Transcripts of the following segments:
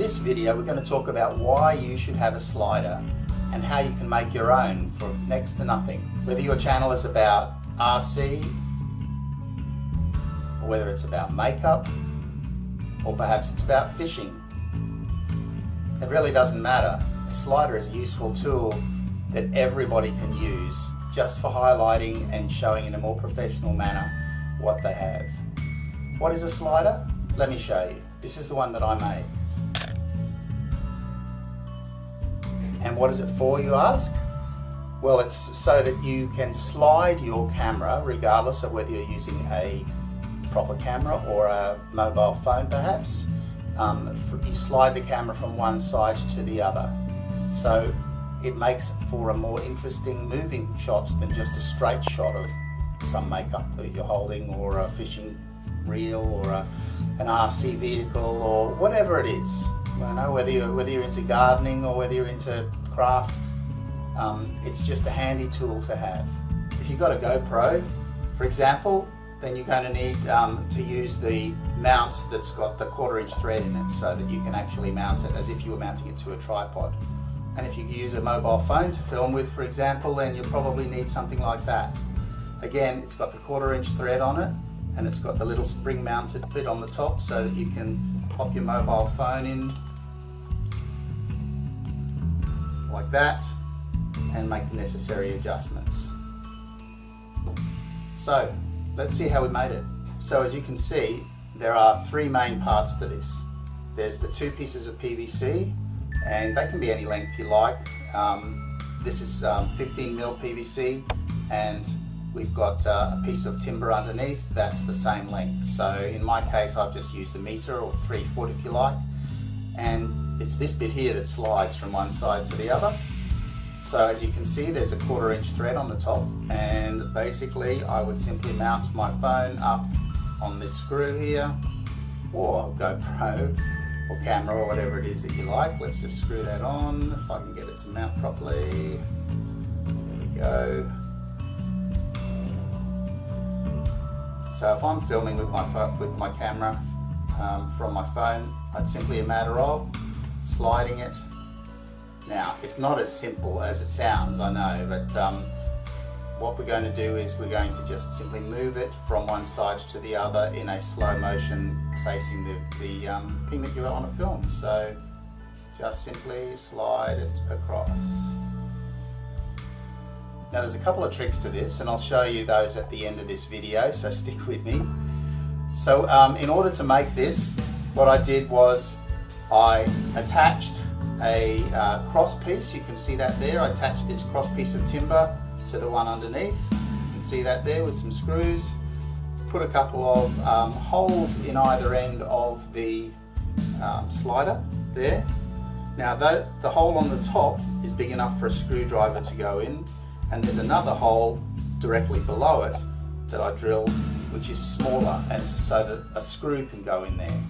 this video we're going to talk about why you should have a slider and how you can make your own for next to nothing. Whether your channel is about RC, or whether it's about makeup, or perhaps it's about fishing. It really doesn't matter. A slider is a useful tool that everybody can use just for highlighting and showing in a more professional manner what they have. What is a slider? Let me show you. This is the one that I made. And what is it for, you ask? Well, it's so that you can slide your camera, regardless of whether you're using a proper camera or a mobile phone perhaps. You slide the camera from one side to the other. So it makes for a more interesting moving shot than just a straight shot of some makeup that you're holding, or a fishing reel, or an RC vehicle, or whatever it is. You know, whether you're into gardening or whether you're into craft, it's just a handy tool to have. If you've got a GoPro, for example, then you're going to need to use the mounts that's got the 1/4 inch thread in it, so that you can actually mount it as if you were mounting it to a tripod. And if you use a mobile phone to film with, for example, then you'll probably need something like that. Again, it's got the 1/4 inch thread on it, and it's got the little spring mounted bit on the top so that you can pop your mobile phone in like that and make the necessary adjustments. So let's see how we made it. So as you can see, there are three main parts to this. There's the two pieces of PVC, and they can be any length you like. This is 15mm PVC, and we've got a piece of timber underneath that's the same length. So in my case, I've just used a meter, or 3 foot if you like, and it's this bit here that slides from one side to the other. So as you can see, there's a 1/4 inch thread on the top, and basically I would simply mount my phone up on this screw here, or GoPro or camera, or whatever it is that you like. Let's just screw that on, if I can get it to mount properly. There we go. So if I'm filming with my camera from my phone, it's simply a matter of sliding it. Now, it's not as simple as it sounds, I know, but what we're going to do is we're going to just simply move it from one side to the other in a slow motion facing the thing that you're on a film. So just simply slide it across. Now there's a couple of tricks to this, and I'll show you those at the end of this video, so stick with me. So in order to make this, what I did was I attached a cross piece. You can see that there. I attached this cross piece of timber to the one underneath. You can see that there with some screws. Put a couple of holes in either end of the slider there. Now the hole on the top is big enough for a screwdriver to go in, and there's another hole directly below it that I drilled, which is smaller, and so that a screw can go in there.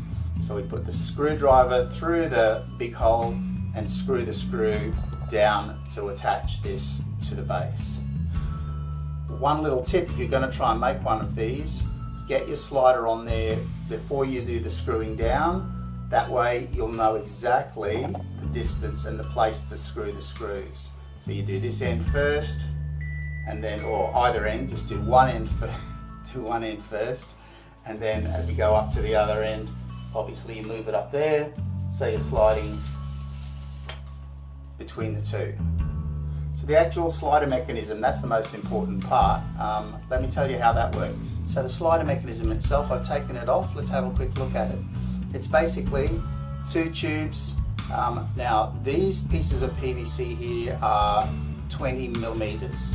So we put the screwdriver through the big hole and screw the screw down to attach this to the base. One little tip, if you're going to try and make one of these, get your slider on there before you do the screwing down. That way you'll know exactly the distance and the place to screw the screws. So you do this end first, and then, or either end, just do one end first, and then as we go up to the other end, obviously you move it up there, so you're sliding between the two. So the actual slider mechanism, that's the most important part. Let me tell you how that works. So the slider mechanism itself, I've taken it off. Let's have a quick look at it. It's basically two tubes. Now these pieces of PVC here are 20mm,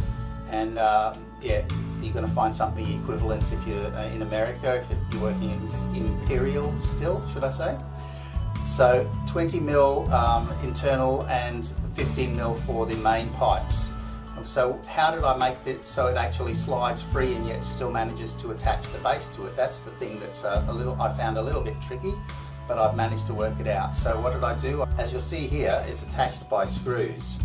and yeah, you're going to find something equivalent if you're in America, if you're working in imperial steel, should I say. So 20mm internal and 15mm for the main pipes. So how did I make it so it actually slides free and yet still manages to attach the base to it? That's the thing that's I found a little bit tricky, but I've managed to work it out. So what did I do? As you'll see here, it's attached by screws,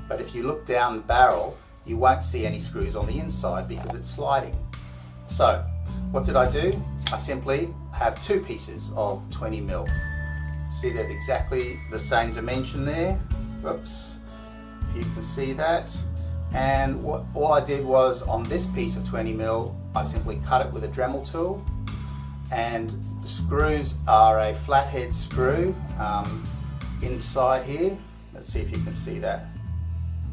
but if you look down the barrel, you won't see any screws on the inside because it's sliding. So what did I do? I simply have two pieces of 20mm. See, they're exactly the same dimension there. Whoops, if you can see that. And all I did was, on this piece of 20mm, I simply cut it with a Dremel tool, and the screws are a flathead screw inside here. Let's see if you can see that.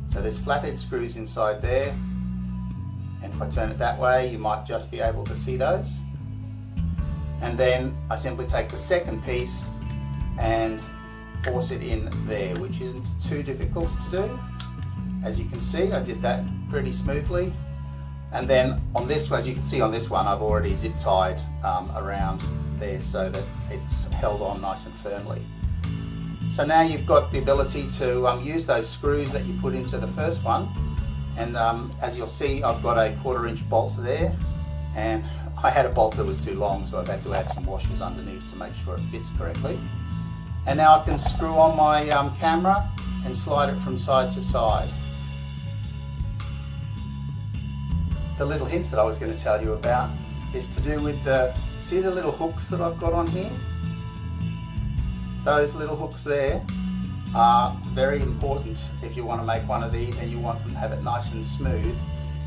So there's flathead screws inside there, and if I turn it that way, you might just be able to see those. And then I simply take the second piece and force it in there, which isn't too difficult to do. As you can see, I did that pretty smoothly. And then on this one, as you can see on this one, I've already zip tied around there so that it's held on nice and firmly. So now you've got the ability to use those screws that you put into the first one. And as you'll see, I've got a 1/4 inch bolt there, and I had a bolt that was too long, so I've had to add some washers underneath to make sure it fits correctly. And now I can screw on my camera and slide it from side to side. The little hint that I was going to tell you about is to do with see the little hooks that I've got on here? Those little hooks there are very important if you want to make one of these and you want to have it nice and smooth.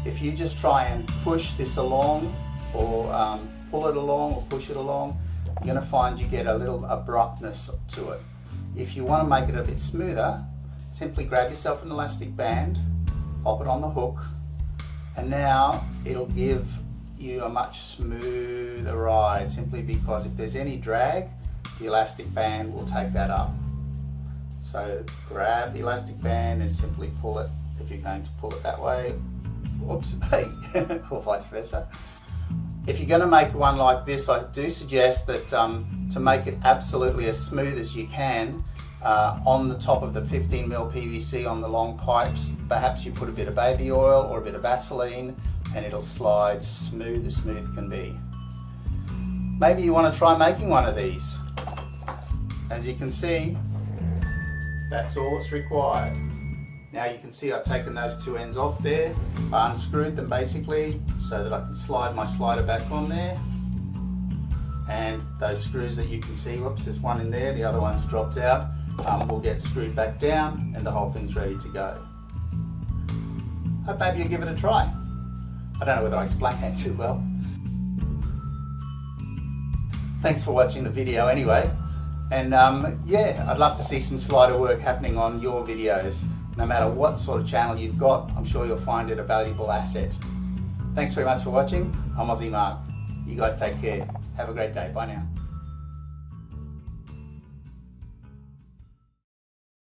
If you just try and push this along, or pull it along or push it along, you're going to find you get a little abruptness to it. If you want to make it a bit smoother, simply grab yourself an elastic band, pop it on the hook, and now it'll give you a much smoother ride, simply because if there's any drag, the elastic band will take that up. So grab the elastic band and simply pull it, if you're going to pull it that way, whoops, hey, or vice versa. If you're going to make one like this, I do suggest that to make it absolutely as smooth as you can, on the top of the 15mm PVC on the long pipes, perhaps you put a bit of baby oil or a bit of Vaseline, and it'll slide smooth as smooth can be. Maybe you want to try making one of these. As you can see, that's all that's required. Now you can see I've taken those two ends off there. I unscrewed them basically so that I can slide my slider back on there. And those screws that you can see, whoops, there's one in there, the other one's dropped out, will get screwed back down and the whole thing's ready to go. Hope maybe you'll give it a try. I don't know whether I explained that too well. Thanks for watching the video anyway. And yeah, I'd love to see some slider work happening on your videos. No matter what sort of channel you've got, I'm sure you'll find it a valuable asset. Thanks very much for watching. I'm Aussie Mark. You guys take care. Have a great day. Bye now.